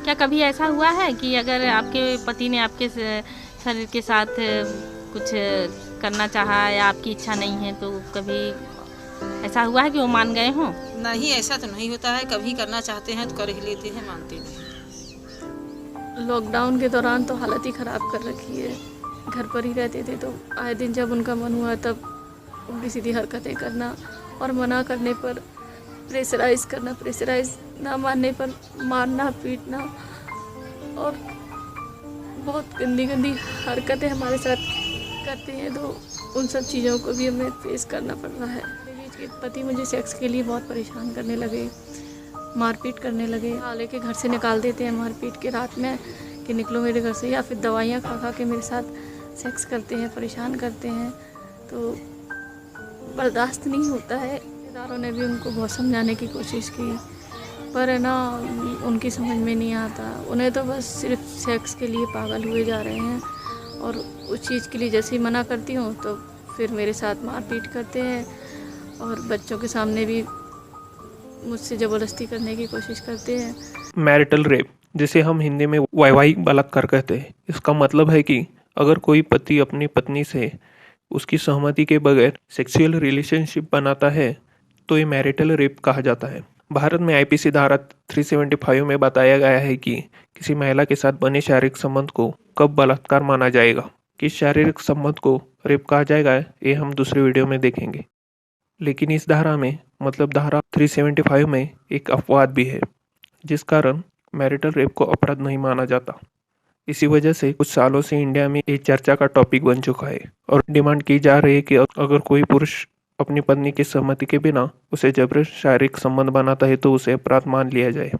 क्या कभी ऐसा हुआ है कि अगर आपके पति ने आपके शरीर के साथ कुछ करना चाहा या आपकी इच्छा नहीं है तो कभी ऐसा हुआ है कि वो मान गए हों? नहीं, ऐसा तो नहीं होता है। कभी करना चाहते हैं तो कर ही लेते हैं, मानते नहीं। लॉकडाउन के दौरान तो हालत ही ख़राब कर रखी है। घर पर ही रहते थे तो आए दिन जब उनका मन हुआ तब उल्टी सीधी हरकतें करना और मना करने पर प्रेशराइज करना, प्रेशराइज ना मानने पर मारना, पीटना और बहुत गंदी गंदी हरकतें हमारे साथ करते हैं। तो उन सब चीज़ों को भी हमें फेस करना पड़ रहा है। मेरे पति मुझे सेक्स के लिए बहुत परेशान करने लगे, मारपीट करने लगे। लेके घर से निकाल देते हैं मारपीट के रात में कि निकलो मेरे घर से, या फिर दवाइयाँ खा खा के मेरे साथ सेक्स करते हैं, परेशान करते हैं। तो बर्दाश्त नहीं होता है। रिश्तेदारों ने भी उनको बहुत समझाने की कोशिश की पर है ना, उनकी समझ में नहीं आता। उन्हें तो बस सिर्फ सेक्स के लिए पागल हुए जा रहे हैं और उस चीज़ के लिए जैसे ही मना करती हूँ तो फिर मेरे साथ मारपीट करते हैं और बच्चों के सामने भी मुझसे ज़बरदस्ती करने की कोशिश करते हैं। मैरिटल रेप, जिसे हम हिंदी में वैवाहिक बलात्कार कहते हैं, इसका मतलब है कि अगर कोई पति अपनी पत्नी से उसकी सहमति के बगैर सेक्सुअल रिलेशनशिप बनाता है तो ये मैरिटल रेप कहा जाता है। भारत में आईपीसी धारा 375 में बताया गया है कि किसी महिला के साथ बने शारीरिक संबंध को कब बलात्कार माना जाएगा। किस शारीरिक संबंध को रेप कहा जाएगा ये हम दूसरे वीडियो में देखेंगे। लेकिन इस धारा में मतलब धारा 375 में एक अपवाद भी है जिस कारण मैरिटल रेप को अपराध नहीं माना जाता। इसी वजह से कुछ सालों से इंडिया में ये चर्चा का टॉपिक बन चुका है और डिमांड की जा रही है कि अगर कोई पुरुष अपनी पत्नी की सहमति के बिना उसे जबरन शारीरिक संबंध बनाता है तो उसे अपराध मान लिया जाए।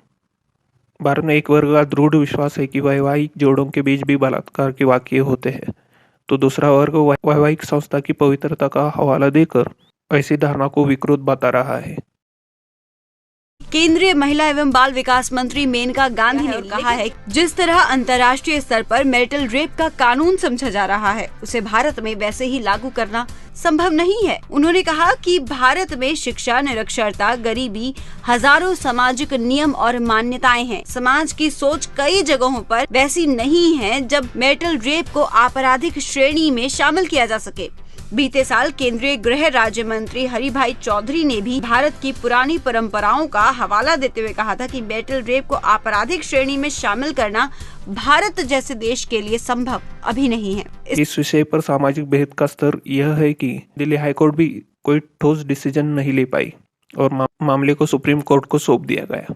भारत में एक वर्ग का दृढ़ विश्वास है कि वैवाहिक जोड़ों के बीच भी बलात्कार के वाकये होते हैं, तो दूसरा वर्ग वैवाहिक संस्था की पवित्रता का हवाला देकर ऐसी धारणा को विकृत बता रहा है। केंद्रीय महिला एवं बाल विकास मंत्री मेनका गांधी ने कहा है जिस तरह अंतर्राष्ट्रीय स्तर पर मैरिटल रेप का कानून समझा जा रहा है उसे भारत में वैसे ही लागू करना संभव नहीं है। उन्होंने कहा कि भारत में शिक्षा, निरक्षरता, गरीबी, हजारों सामाजिक नियम और मान्यताएं हैं। समाज की सोच कई जगहों पर वैसी नहीं है जब मैरिटल रेप को आपराधिक श्रेणी में शामिल किया जा सके। बीते साल केंद्रीय गृह राज्य मंत्री हरिभाई चौधरी ने भी भारत की पुरानी परंपराओं का हवाला देते हुए कहा था कि मैरिटल रेप को आपराधिक श्रेणी में शामिल करना भारत जैसे देश के लिए संभव अभी नहीं है। इस विषय पर सामाजिक भेद का स्तर यह है कि दिल्ली हाईकोर्ट भी कोई ठोस डिसीजन नहीं ले पाई और मामले को सुप्रीम कोर्ट को सौंप दिया गया।